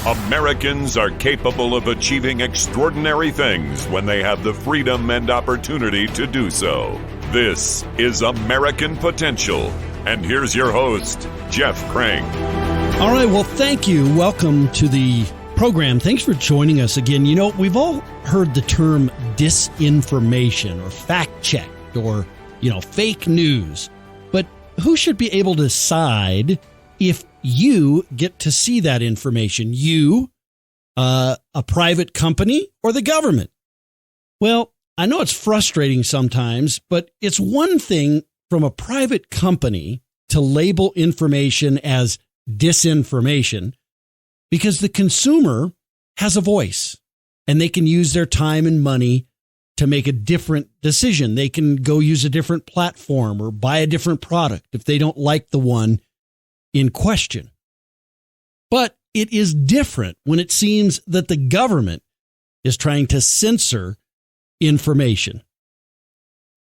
Americans are capable of achieving extraordinary things when they have the freedom and opportunity to do so. This is American Potential. And here's your host, Jeff Crank. All right, well, thank you. Welcome to the program. Thanks for joining us again. You know, we've all heard the term disinformation or fact-checked or, fake news. But who should be able to decide if you get to see that information? You, a private company, or the government? Well, I know it's frustrating sometimes, but it's one thing from a private company to label information as disinformation because the consumer has a voice and they can use their time and money to make a different decision. They can go use a different platform or buy a different product if they don't like the one in question. But it is different when it seems that the government is trying to censor information.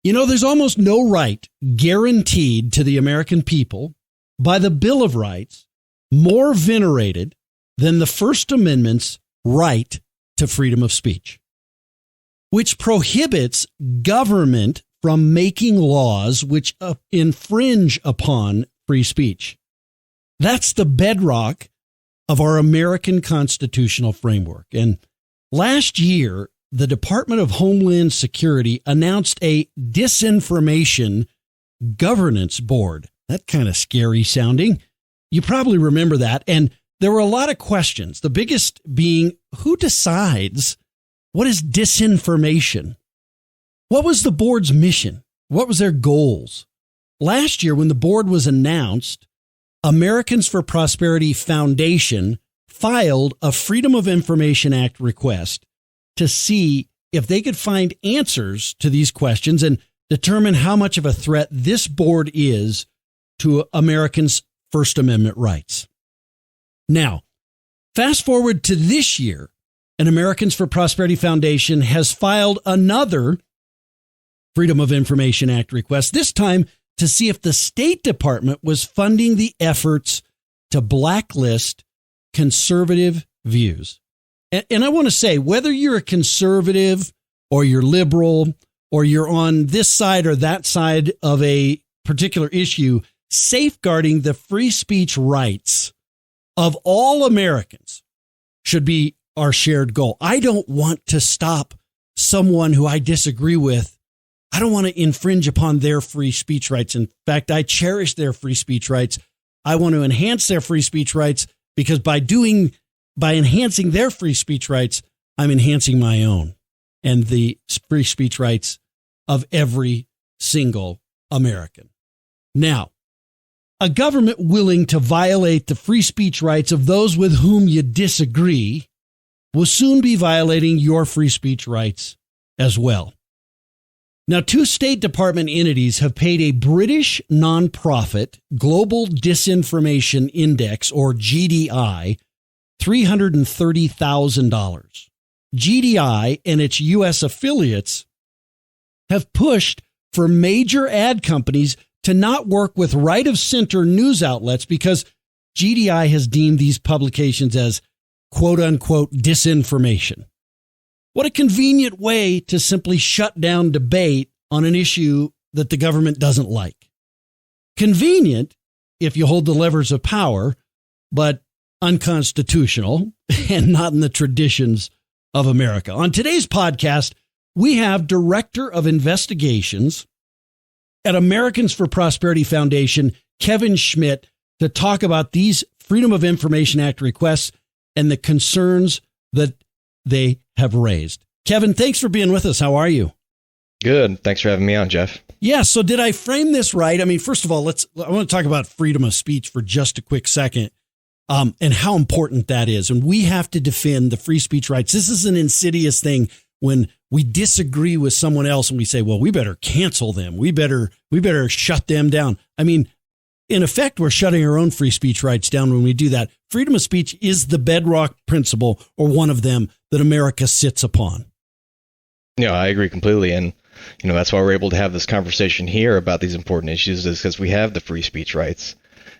There's almost no right guaranteed to the American people by the Bill of Rights more venerated than the First Amendment's right to freedom of speech, which prohibits government from making laws which infringe upon free speech. That's the bedrock of our American constitutional framework. And last year, the Department of Homeland Security announced a Disinformation Governance Board. That kind of scary sounding. You probably remember that. And there were a lot of questions, the biggest being who decides what is disinformation? What was the board's mission? What was their goals? Last year, when the board was announced, Americans for Prosperity Foundation filed a Freedom of Information Act request to see if they could find answers to these questions and determine how much of a threat this board is to Americans' First Amendment rights. Now, fast forward to this year, and Americans for Prosperity Foundation has filed another Freedom of Information Act request, this time to see if the State Department was funding the efforts to blacklist conservative views. And I want to say, whether you're a conservative or you're liberal or you're on this side or that side of a particular issue, safeguarding the free speech rights of all Americans should be our shared goal. I don't want to stop someone who I disagree with. I don't want to infringe upon their free speech rights. In fact, I cherish their free speech rights. I want to enhance their free speech rights because by enhancing their free speech rights, I'm enhancing my own and the free speech rights of every single American. Now, a government willing to violate the free speech rights of those with whom you disagree will soon be violating your free speech rights as well. Now, two State Department entities have paid a British nonprofit Global Disinformation Index, or GDI, $330,000. GDI and its U.S. affiliates have pushed for major ad companies to not work with right-of-center news outlets because GDI has deemed these publications as quote-unquote disinformation. What a convenient way to simply shut down debate on an issue that the government doesn't like. Convenient if you hold the levers of power, but unconstitutional and not in the traditions of America. On today's podcast, we have Director of Investigations at Americans for Prosperity Foundation, Kevin Schmidt, to talk about these Freedom of Information Act requests and the concerns that they have raised. Kevin, thanks for being with us. How are you? Good. Thanks for having me on, Jeff. Yeah. So did I frame this right? I mean, first of all, I want to talk about freedom of speech for just a quick second, and how important that is. And we have to defend the free speech rights. This is an insidious thing when we disagree with someone else and we say, well, we better cancel them. We better shut them down. I mean, in effect, we're shutting our own free speech rights down when we do that. Freedom of speech is the bedrock principle, or one of them, that America sits upon. Yeah, I agree completely. And, that's why we're able to have this conversation here about these important issues, is because we have the free speech rights.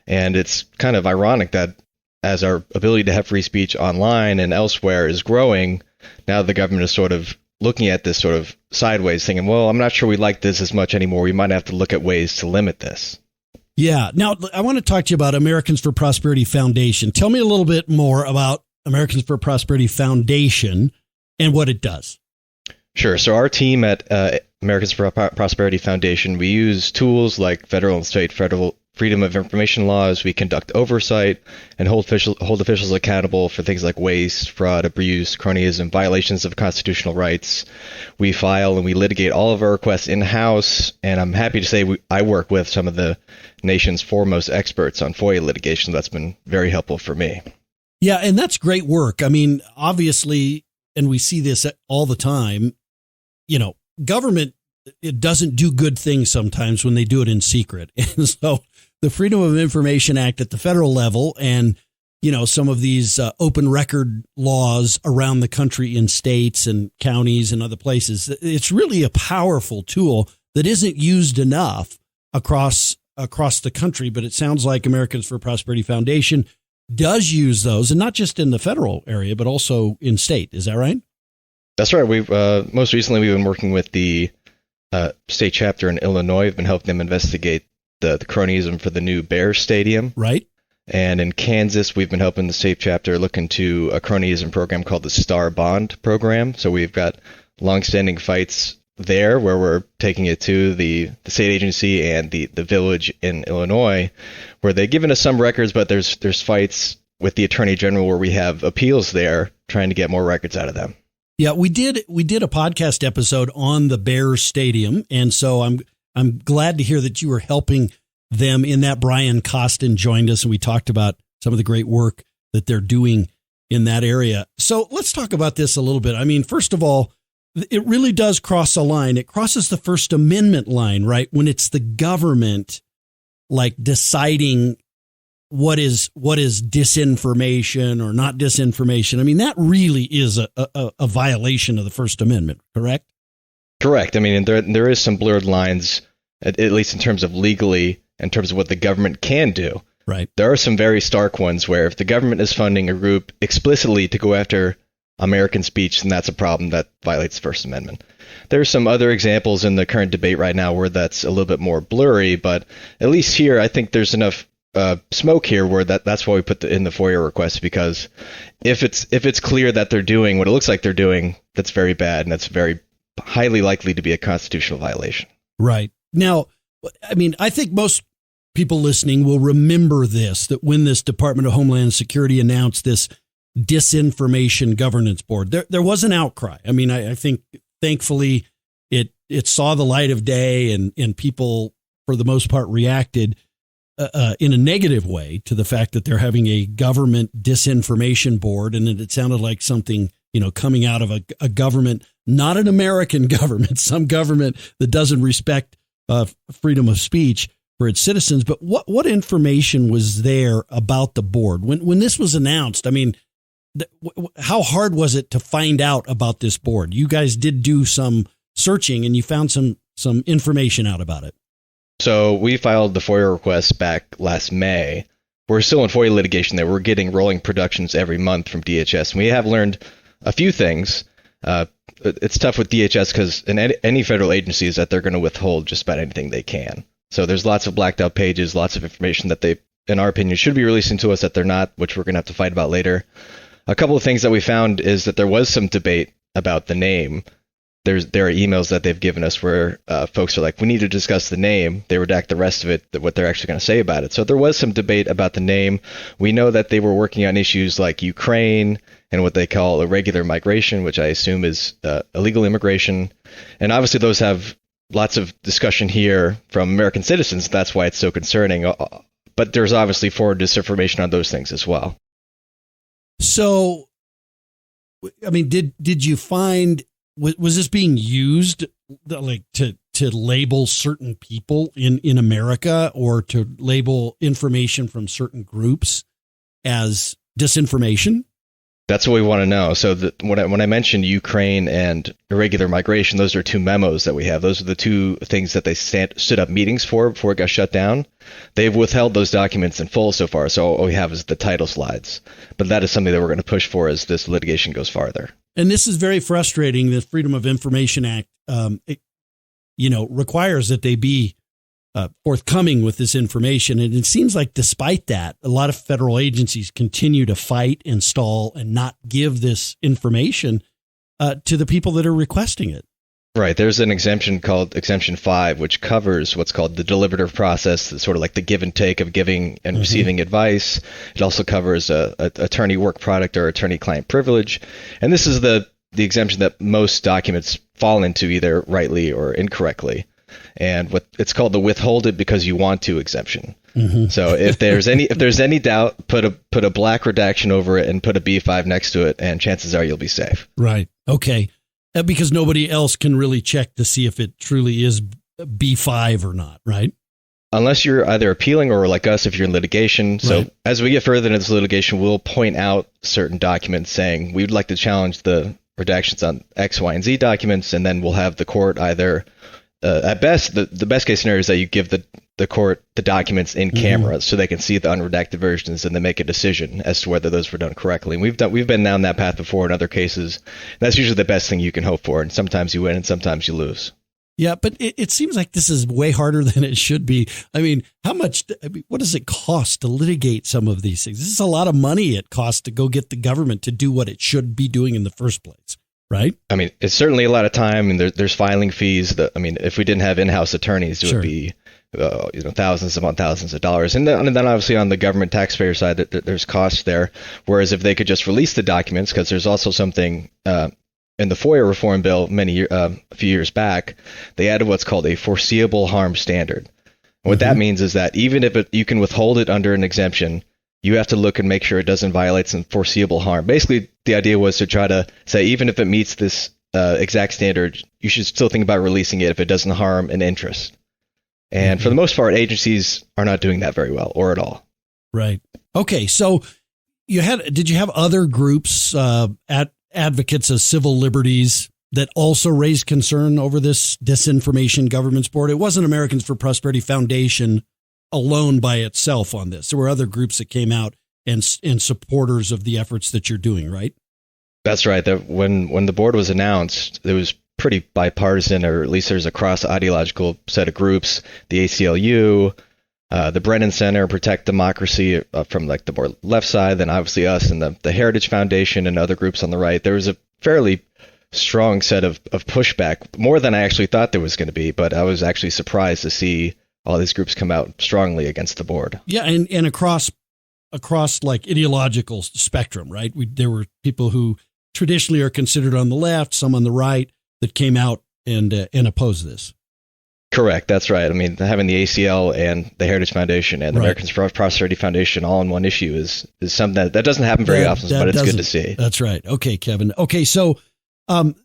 And it's kind of ironic that as our ability to have free speech online and elsewhere is growing, now the government is sort of looking at this sort of sideways, thinking, well, I'm not sure we like this as much anymore. We might have to look at ways to limit this. Yeah. Now, I want to talk to you about Americans for Prosperity Foundation. Tell me a little bit more about Americans for Prosperity Foundation and what it does. Sure. So our team at Americans for Prosperity Foundation, we use tools like federal and state freedom of information laws. We conduct oversight and hold officials accountable for things like waste, fraud, abuse, cronyism, violations of constitutional rights. We file and we litigate all of our requests in-house, and I'm happy to say I work with some of the nation's foremost experts on FOIA litigation. That's been very helpful for me. Yeah, and that's great work. I mean, obviously, and we see this all the time, government, it doesn't do good things sometimes when they do it in secret. And so the Freedom of Information Act at the federal level and, some of these open record laws around the country in states and counties and other places, it's really a powerful tool that isn't used enough across the country. But it sounds like Americans for Prosperity Foundation does use those, and not just in the federal area, but also in state. Is that right? That's right. We've most recently we've been working with the state chapter in Illinois. We've been helping them investigate the cronyism for the new Bears Stadium. Right. And in Kansas, we've been helping the state chapter look into a cronyism program called the Star Bond program. So we've got longstanding fights there where we're taking it to the state agency and the village in Illinois, where they've given us some records, but there's fights with the attorney general where we have appeals there trying to get more records out of them. Yeah, we did a podcast episode on the Bears Stadium, and so I'm glad to hear that you were helping them in that. Brian Costin joined us, and we talked about some of the great work that they're doing in that area. So let's talk about this a little bit. I mean, first of all, it really does cross a line. It crosses the First Amendment line, right? When it's the government like deciding what is disinformation or not disinformation. I mean, that really is a violation of the First Amendment, correct? Correct. I mean, there is some blurred lines, at least in terms of legally, in terms of what the government can do. Right. There are some very stark ones where if the government is funding a group explicitly to go after American speech, then that's a problem that violates the First Amendment. There are some other examples in the current debate right now where that's a little bit more blurry, but at least here, I think there's enough smoke here where that's why we put in the FOIA request, because if it's clear that they're doing what it looks like they're doing, that's very bad, and that's very highly likely to be a constitutional violation. Right. Now, I mean, I think most people listening will remember this, that when this Department of Homeland Security announced this Disinformation Governance Board, there was an outcry. I mean, I think thankfully it saw the light of day, and people, for the most part, reacted in a negative way to the fact that they're having a government disinformation board, and it sounded like something, coming out of a government, not an American government, some government that doesn't respect freedom of speech for its citizens. But what information was there about the board when this was announced? I mean, how hard was it to find out about this board? You guys did do some searching, and you found some information out about it. So we filed the FOIA request back last May. We're still in FOIA litigation there. We're getting rolling productions every month from DHS, and we have learned a few things. It's tough with DHS because in any federal agency is that they're going to withhold just about anything they can. So there's lots of blacked out pages, lots of information that they, in our opinion, should be releasing to us that they're not, which we're going to have to fight about later. A couple of things that we found is that there was some debate about the name. There are emails that they've given us where folks are like, we need to discuss the name. They redact the rest of it, what they're actually going to say about it. So there was some debate about the name. We know that they were working on issues like Ukraine and what they call irregular migration, which I assume is illegal immigration. And obviously those have lots of discussion here from American citizens. That's why it's so concerning. But there's obviously forward disinformation on those things as well. So, I mean, did you find, was this being used like to label certain people in America, or to label information from certain groups as disinformation? That's what we want to know. So when I mentioned Ukraine and irregular migration, those are two memos that we have. Those are the two things that they stood up meetings for before it got shut down. They've withheld those documents in full so far. So all we have is the title slides. But that is something that we're going to push for as this litigation goes farther. And this is very frustrating. The Freedom of Information Act, requires that they be forthcoming with this information. And it seems like despite that, a lot of federal agencies continue to fight and stall and not give this information to the people that are requesting it. Right. There's an exemption called Exemption 5, which covers what's called the deliberative process, sort of like the give and take of giving and receiving advice. It also covers attorney work product or attorney-client privilege. And this is the exemption that most documents fall into, either rightly or incorrectly. And what it's called the withhold it because you want to exemption. So if there's any doubt, put a black redaction over it and put a B5 next to it, and chances are you'll be safe. Right. Okay. Because nobody else can really check to see if it truly is B5 or not, right? Unless you're either appealing or like us, if you're in litigation. So as we get further into this litigation, we'll point out certain documents saying we'd like to challenge the redactions on X, Y, and Z documents, and then we'll have the court either at best, the best case scenario is that you give the court the documents in camera so they can see the unredacted versions and then make a decision as to whether those were done correctly. And we've been down that path before in other cases. That's usually the best thing you can hope for. And sometimes you win and sometimes you lose. Yeah, but it seems like this is way harder than it should be. I mean, what does it cost to litigate some of these things? This is a lot of money it costs to go get the government to do what it should be doing in the first place. Right. I mean, it's certainly a lot of time, and there's filing fees. If we didn't have in-house attorneys, it would be thousands upon thousands of dollars. And then obviously on the government taxpayer side, there's costs there. Whereas if they could just release the documents, because there's also something in the FOIA reform bill a few years back, they added what's called a foreseeable harm standard. And what that means is that even if you can withhold it under an exemption, you have to look and make sure it doesn't violate some foreseeable harm. Basically, the idea was to try to say, even if it meets this exact standard, you should still think about releasing it if it doesn't harm an interest. And for the most part, agencies are not doing that very well or at all. Right. Okay. So did you have other groups, advocates of civil liberties, that also raised concern over this Disinformation Governance Board? It wasn't Americans for Prosperity Foundation alone by itself on this. There were other groups that came out and supporters of the efforts that you're doing, right? That's right. When the board was announced, it was pretty bipartisan, or at least there's a cross-ideological set of groups. The ACLU, the Brennan Center, Protect Democracy from like the more left side, then obviously us and the Heritage Foundation and other groups on the right. There was a fairly strong set of pushback, more than I actually thought there was going to be, but I was actually surprised to see all these groups come out strongly against the board. Yeah, and across like ideological spectrum, right? There were people who traditionally are considered on the left, some on the right, that came out and opposed this. Correct, that's right. I mean, having the ACL and the Heritage Foundation and the Americans for Prosperity Foundation all in one issue is something that doesn't happen very often, but it's good to see. That's right. Okay, Kevin. Okay, so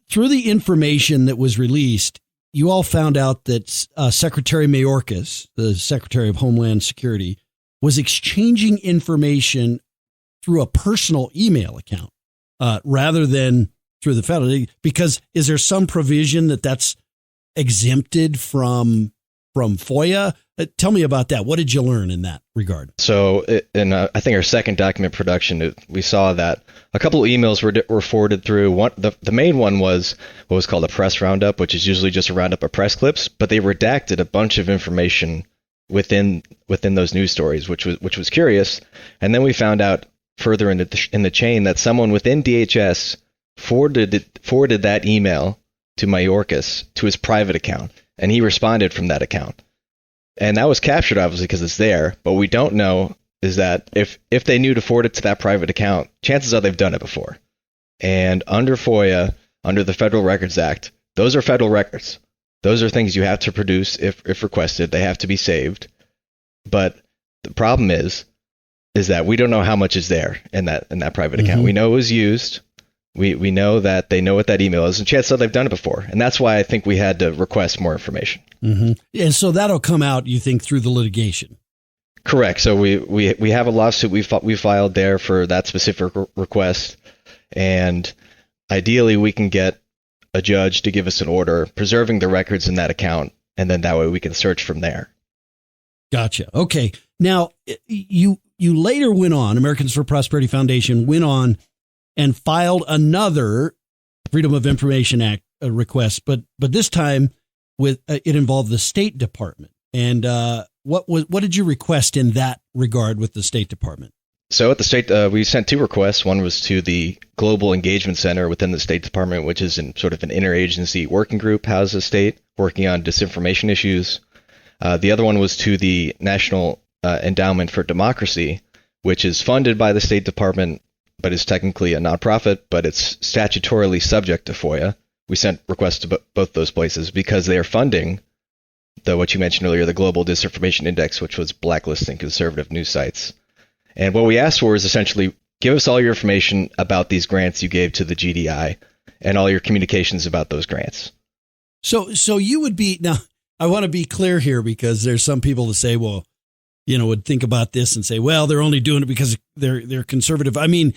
through the information that was released, you all found out that Secretary Mayorkas, the Secretary of Homeland Security, was exchanging information through a personal email account rather than through the federal. Because is there some provision that's exempted from FOIA? Tell me about that. What did you learn in that regard? So in I think our second document production, we saw that a couple of emails were forwarded through. The main one was what was called a press roundup, which is usually just a roundup of press clips, but they redacted a bunch of information within those news stories, which was curious. And then we found out further in the chain that someone within DHS forwarded that email to Mayorkas to his private account, and he responded from that account. And that was captured, obviously, because it's there. But what we don't know is that if they knew to forward it to that private account, chances are they've done it before. And under FOIA, under the Federal Records Act, those are federal records. Those are things you have to produce if requested. They have to be saved. But the problem is that we don't know how much is there in that private account. We know it was used. We know that they know what that email is, and chances are they've done it before. And that's why I think we had to request more information. And so that'll come out, you think, through the litigation? Correct. So we have a lawsuit we filed there for that specific request. And ideally, we can get a judge to give us an order preserving the records in that account, and then that way we can search from there. Gotcha. Okay. Now, you later went on, Americans for Prosperity Foundation went on and filed another Freedom of Information Act request, but this time with it involved the State Department. And what did you request in that regard with the State Department? So at the state, we sent two requests. One was to the Global Engagement Center within the State Department, which is in sort of an interagency working group housed the state working on disinformation issues. The other one was to the National Endowment for Democracy, which is funded by the State Department, but is technically a nonprofit, but it's statutorily subject to FOIA. We sent requests to both those places because they are funding what you mentioned earlier, the Global Disinformation Index, which was blacklisting conservative news sites. And what we asked for is essentially give us all your information about these grants you gave to the GDI and all your communications about those grants. So you would be, now I want to be clear here because there's some people that say, well, would think about this and say, well, they're only doing it because they're conservative. I mean,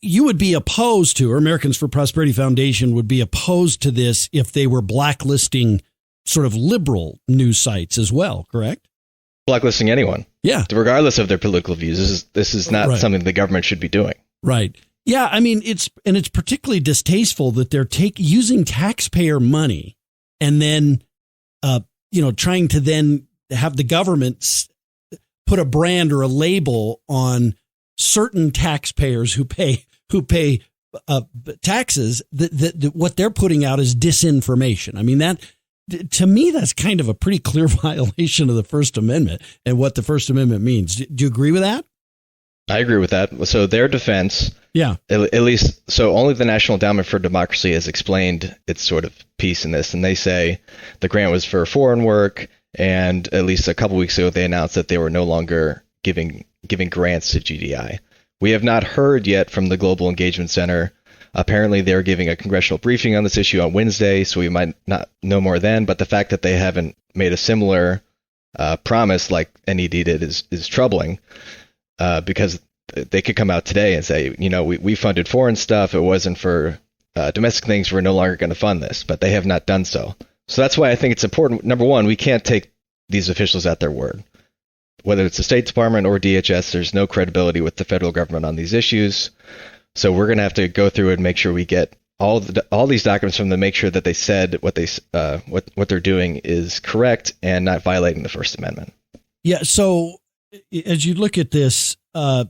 you would be opposed to, or Americans for Prosperity Foundation would be opposed to this if they were blacklisting sort of liberal news sites as well, correct? Blacklisting anyone. Yeah. Regardless of their political views. This is not something the government should be doing. Right. Yeah. I mean, it's particularly distasteful that they're using taxpayer money and then, trying to then have the government put a brand or a label on certain taxpayers who pay taxes that what they're putting out is disinformation. I mean, that to me, that's kind of a pretty clear violation of the First Amendment and what the First Amendment means. Do you agree with that? I agree with that. So their defense, at least, so only the National Endowment for Democracy has explained its sort of piece in this, and they say the grant was for foreign work, and at least a couple weeks ago they announced that they were no longer giving grants to GDI. We have not heard yet from the Global Engagement Center. Apparently, they're giving a congressional briefing on this issue on Wednesday, so we might not know more then. But the fact that they haven't made a similar promise like NED did is troubling because they could come out today and say, we funded foreign stuff. It wasn't for domestic things. We're no longer going to fund this. But they have not done so. So that's why I think it's important. Number one, we can't take these officials at their word. Whether it's the State Department or DHS, there's no credibility with the federal government on these issues. So we're going to have to go through and make sure we get all these documents from them, make sure that they said what they're doing is correct and not violating the First Amendment. Yeah. So as you look at this,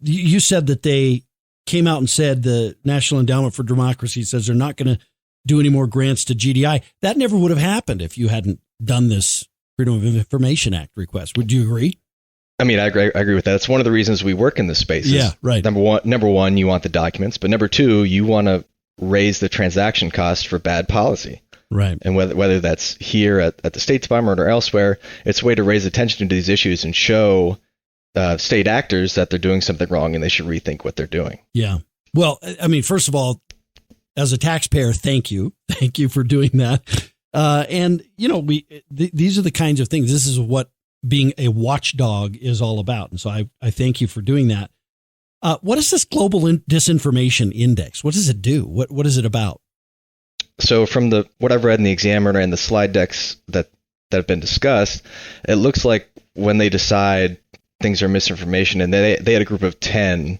you said that they came out and said the National Endowment for Democracy says they're not going to do any more grants to GDI. That never would have happened if you hadn't done this Freedom of Information Act request. Would you agree? I mean, I agree with that. It's one of the reasons we work in this space. Yeah, right. Number one, you want the documents, but number two, you want to raise the transaction cost for bad policy. Right. And whether that's here at the State Department or elsewhere, it's a way to raise attention to these issues and show state actors that they're doing something wrong and they should rethink what they're doing. Yeah. Well, I mean, first of all, as a taxpayer, thank you for doing that. And these are the kinds of things. This is what being a watchdog is all about. And so I thank you for doing that. What is this Global Disinformation Index? What does it do? What is it about? So from what I've read in the Examiner and the slide decks that have been discussed, it looks like when they decide things are misinformation, and they had a group of 10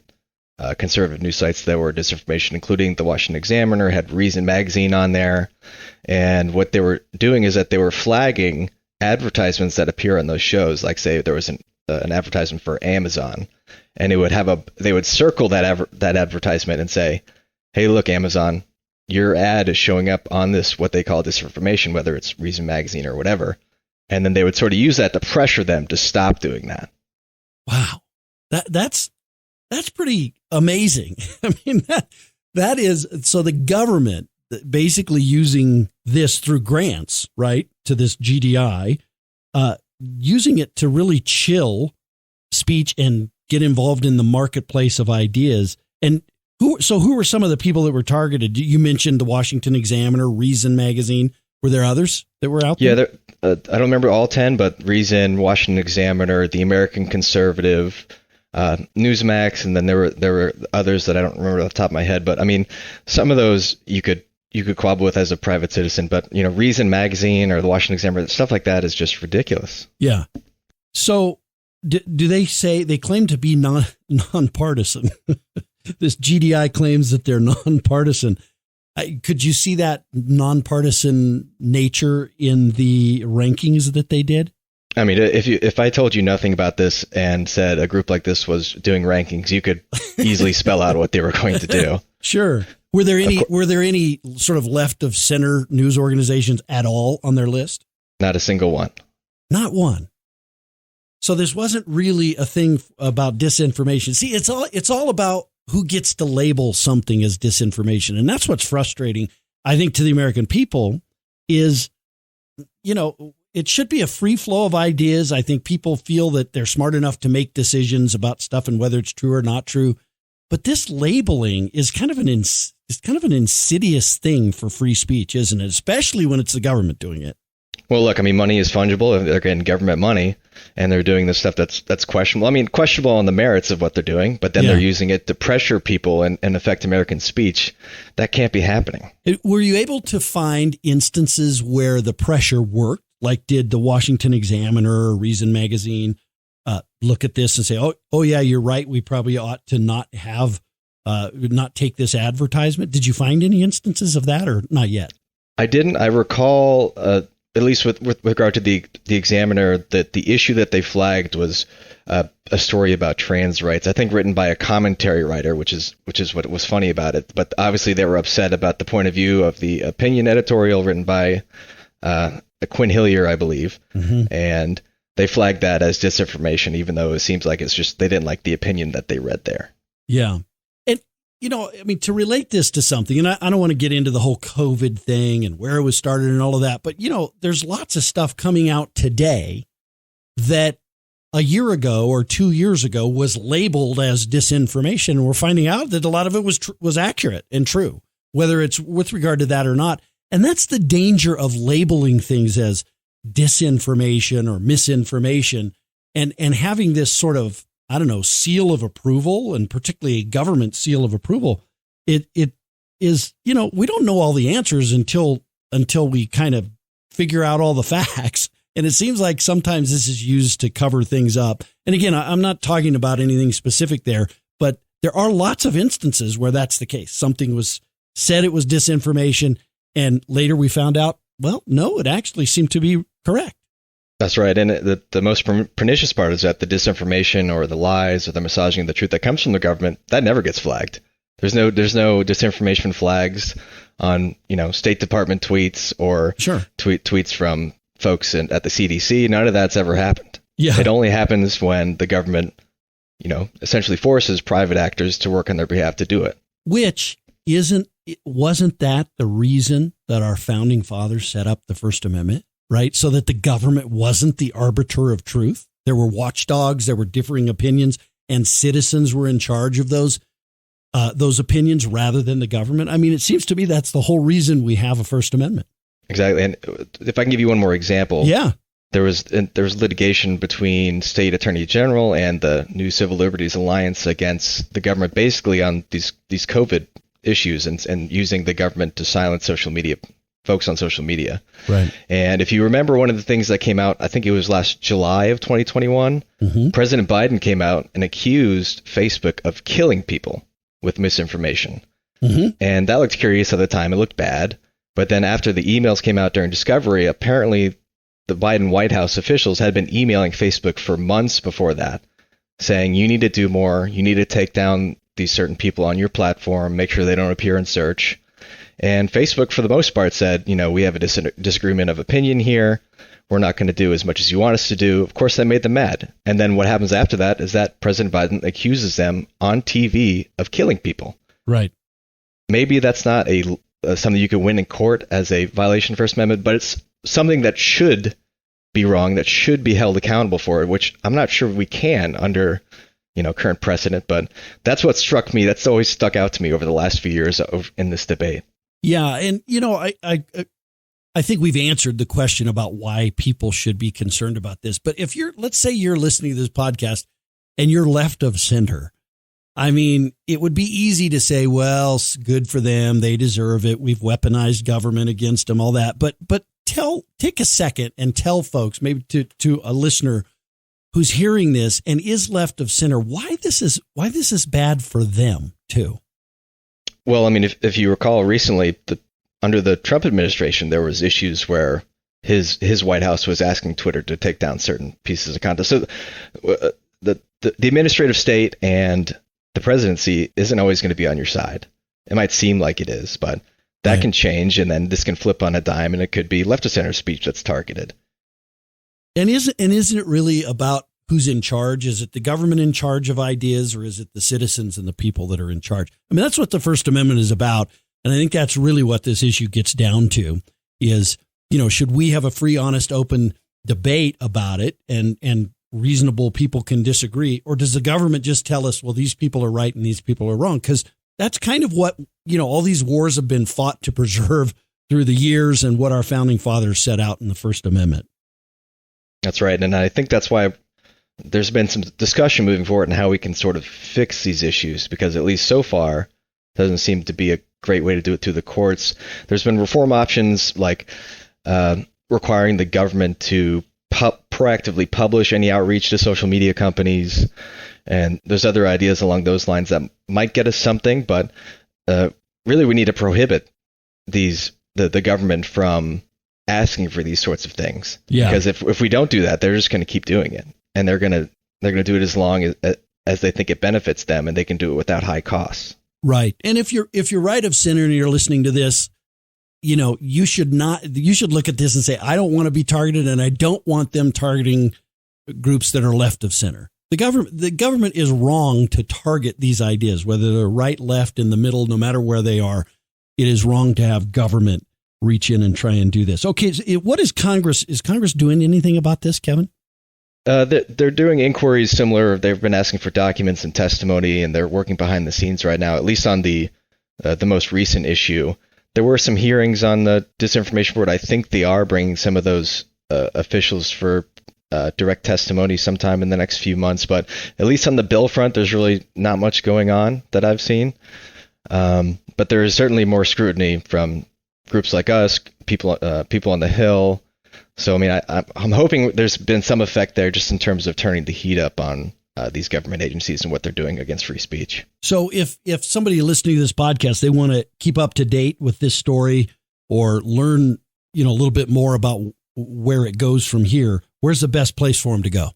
conservative news sites that were disinformation, including the Washington Examiner, had Reason Magazine on there. And what they were doing is that they were flagging advertisements that appear on those shows. Like, say there was an advertisement for Amazon, and they would circle that advertisement and say, "Hey, look, Amazon, your ad is showing up on this what they call disinformation, whether it's Reason Magazine or whatever." And then they would sort of use that to pressure them to stop doing that. Wow, that's pretty amazing. I mean, that is, so the government basically using this through grants, right, to this GDI, using it to really chill speech and get involved in the marketplace of ideas. And who were some of the people that were targeted? You mentioned the Washington Examiner, Reason Magazine. Were there others that were out there? Yeah, I don't remember all 10, but Reason, Washington Examiner, the American Conservative, Newsmax, and then there were others that I don't remember off the top of my head. But I mean, some of those you could quabble with as a private citizen, but Reason Magazine or the Washington Examiner, stuff like that is just ridiculous. Yeah. So do they say they claim to be nonpartisan? This GDI claims that they're nonpartisan. Could you see that nonpartisan nature in the rankings that they did? I mean, if I told you nothing about this and said a group like this was doing rankings, you could easily spell out what they were going to do. Sure. Were there any sort of left of center news organizations at all on their list? Not a single one. Not one. So this wasn't really a thing about disinformation. See, it's all about who gets to label something as disinformation. And that's what's frustrating, I think, to the American people is, it should be a free flow of ideas. I think people feel that they're smart enough to make decisions about stuff and whether it's true or not true. But this labeling is kind of an insidious thing for free speech, isn't it? Especially when it's the government doing it. Well, look, I mean, money is fungible. They're getting government money, and they're doing this stuff that's questionable. I mean, questionable on the merits of what they're doing, but then they're using it to pressure people and affect American speech. That can't be happening. Were you able to find instances where the pressure worked? Like, did the Washington Examiner or Reason Magazine look at this and say, oh yeah, you're right, we probably ought to not take this advertisement? Did you find any instances of that or not yet? I didn't. I recall, at least with regard to the Examiner, that the issue that they flagged was a story about trans rights, I think written by a commentary writer, which is what was funny about it. But obviously they were upset about the point of view of the opinion editorial written by Quinn Hillier, I believe. Mm-hmm. And they flagged that as disinformation, even though it seems like it's just they didn't like the opinion that they read there. Yeah. And, I mean, to relate this to something, and I don't want to get into the whole COVID thing and where it was started and all of that, but, there's lots of stuff coming out today that a year ago or 2 years ago was labeled as disinformation. And we're finding out that a lot of it was accurate and true, whether it's with regard to that or not. And that's the danger of labeling things as disinformation or misinformation and having this sort of, I don't know, seal of approval, and particularly a government seal of approval. It is, we don't know all the answers until we kind of figure out all the facts. And it seems like sometimes this is used to cover things up. And again, I'm not talking about anything specific there, but there are lots of instances where that's the case. Something was said, it was disinformation, and later we found out, well, no, it actually seemed to be correct. That's right. And the most pernicious part is that the disinformation or the lies or the massaging of the truth that comes from the government, that never gets flagged. There's no disinformation flags on, State Department tweets or tweets from folks at the CDC. None of that's ever happened. Yeah. It only happens when the government, essentially forces private actors to work on their behalf to do it. Which wasn't that the reason that our founding fathers set up the First Amendment, right? So that the government wasn't the arbiter of truth. There were watchdogs, there were differing opinions, and citizens were in charge of those opinions rather than the government. I mean, it seems to me that's the whole reason we have a First Amendment. Exactly. And if I can give you one more example. Yeah. There was litigation between State Attorney General and the New Civil Liberties Alliance against the government, basically on these COVID issues and using the government to silence social media, folks on social media. Right. And if you remember, one of the things that came out, I think it was last July of 2021, mm-hmm. President Biden came out and accused Facebook of killing people with misinformation. Mm-hmm. And that looked curious at the time. It looked bad. But then after the emails came out during discovery, apparently the Biden White House officials had been emailing Facebook for months before that, saying, you need to do more. You need to take down these certain people on your platform, make sure they don't appear in search. And Facebook, for the most part, said, we have a disagreement of opinion here. We're not going to do as much as you want us to do. Of course, that made them mad. And then what happens after that is that President Biden accuses them on TV of killing people. Right. Maybe that's not something you could win in court as a violation of First Amendment, but it's something that should be wrong, that should be held accountable for, which I'm not sure we can under current precedent. But that's what struck me. That's always stuck out to me over the last few years in this debate. Yeah. And, I think we've answered the question about why people should be concerned about this. But if let's say you're listening to this podcast and you're left of center. I mean, it would be easy to say, well, it's good for them. They deserve it. We've weaponized government against them, all that. But take a second and tell folks, maybe to a listener who's hearing this and is left of center, why this is bad for them too. Well, I mean, if you recall recently, under the Trump administration, there was issues where his White House was asking Twitter to take down certain pieces of content. So the administrative state and the presidency isn't always going to be on your side. It might seem like it is, but that can change, and then this can flip on a dime, and it could be left of center speech that's targeted. And isn't it really about who's in charge? Is it the government in charge of ideas, or is it the citizens and the people that are in charge? I mean, that's what the First Amendment is about, and I think that's really what this issue gets down to is, should we have a free, honest, open debate about it and reasonable people can disagree, or does the government just tell us, well, these people are right and these people are wrong? Because that's kind of what, all these wars have been fought to preserve through the years and what our founding fathers set out in the First Amendment. That's right. And I think that's why there's been some discussion moving forward on how we can sort of fix these issues, because at least so far, it doesn't seem to be a great way to do it through the courts. There's been reform options like requiring the government to proactively publish any outreach to social media companies. And there's other ideas along those lines that might get us something, but really we need to prohibit the government from asking for these sorts of things. Yeah. Because if we don't do that, they're just going to keep doing it, and they're going to do it as long as they think it benefits them, and they can do it without high costs. Right. And if you're right of center and you're listening to this, you should look at this and say, I don't want to be targeted, and I don't want them targeting groups that are left of center. The government is wrong to target these ideas, whether they're right, left, in the middle, no matter where they are. It is wrong to have government reach in and try and do this. Okay, what is Congress? Is Congress doing anything about this, Kevin? They're doing inquiries similar. They've been asking for documents and testimony, and they're working behind the scenes right now, at least on the most recent issue. There were some hearings on the Disinformation Board. I think they are bringing some of those officials for direct testimony sometime in the next few months. But at least on the bill front, there's really not much going on that I've seen. But there is certainly more scrutiny from groups like us, people on the Hill. So, I mean, I'm hoping there's been some effect there just in terms of turning the heat up on these government agencies and what they're doing against free speech. So if somebody listening to this podcast, they want to keep up to date with this story or learn, a little bit more about where it goes from here, where's the best place for them to go?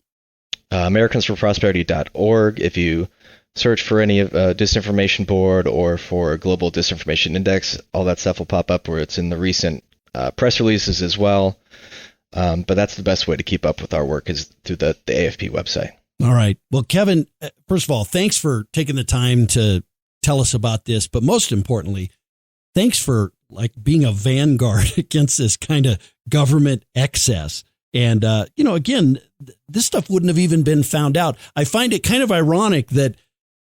AmericansForProsperity.org. If you search for any of Disinformation Board or for Global Disinformation Index, all that stuff will pop up where it's in the recent press releases as well. But that's the best way to keep up with our work is through the AFP website. All right. Well, Kevin, first of all, thanks for taking the time to tell us about this. But most importantly, thanks for being a vanguard against this kind of government excess. And, again, this stuff wouldn't have even been found out. I find it kind of ironic that,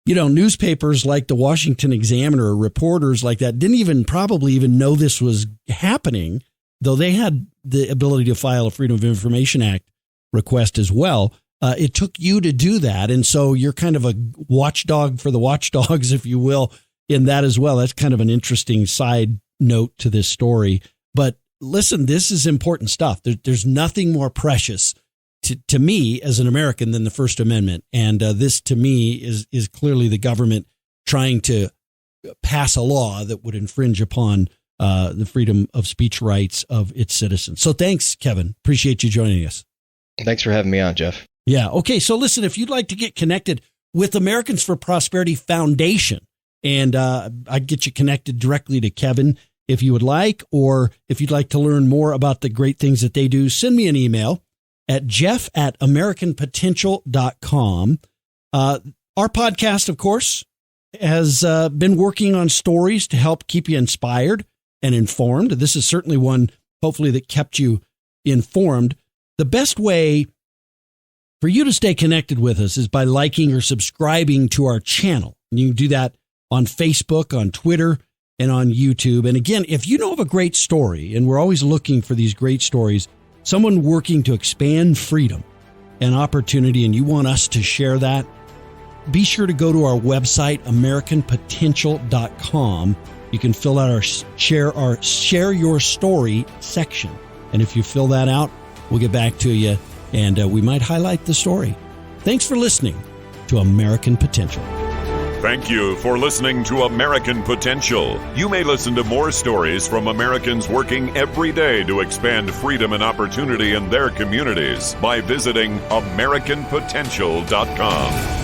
newspapers like the Washington Examiner, reporters like that didn't probably even know this was happening, though they had the ability to file a Freedom of Information Act request as well. It took you to do that. And so you're kind of a watchdog for the watchdogs, if you will, in that as well. That's kind of an interesting side note to this story. But listen, this is important stuff. There's nothing more precious to me as an American than the First Amendment. And this, to me, is clearly the government trying to pass a law that would infringe upon the freedom of speech rights of its citizens. So thanks, Kevin. Appreciate you joining us. Thanks for having me on, Jeff. Yeah. Okay. So listen, if you'd like to get connected with Americans for Prosperity Foundation, and I'd get you connected directly to Kevin if you would like, or if you'd like to learn more about the great things that they do, send me an email at jeff@americanpotential.com. Our podcast, of course, has been working on stories to help keep you inspired and informed. This is certainly one, hopefully, that kept you informed. The best way for you to stay connected with us is by liking or subscribing to our channel. And you can do that on Facebook, on Twitter, and on YouTube. And again, if you know of a great story, and we're always looking for these great stories, someone working to expand freedom and opportunity, and you want us to share that, be sure to go to our website, AmericanPotential.com. You can fill out our share your story section. And if you fill that out, we'll get back to you, and we might highlight the story. Thanks for listening to American Potential. Thank you for listening to American Potential. You may listen to more stories from Americans working every day to expand freedom and opportunity in their communities by visiting AmericanPotential.com.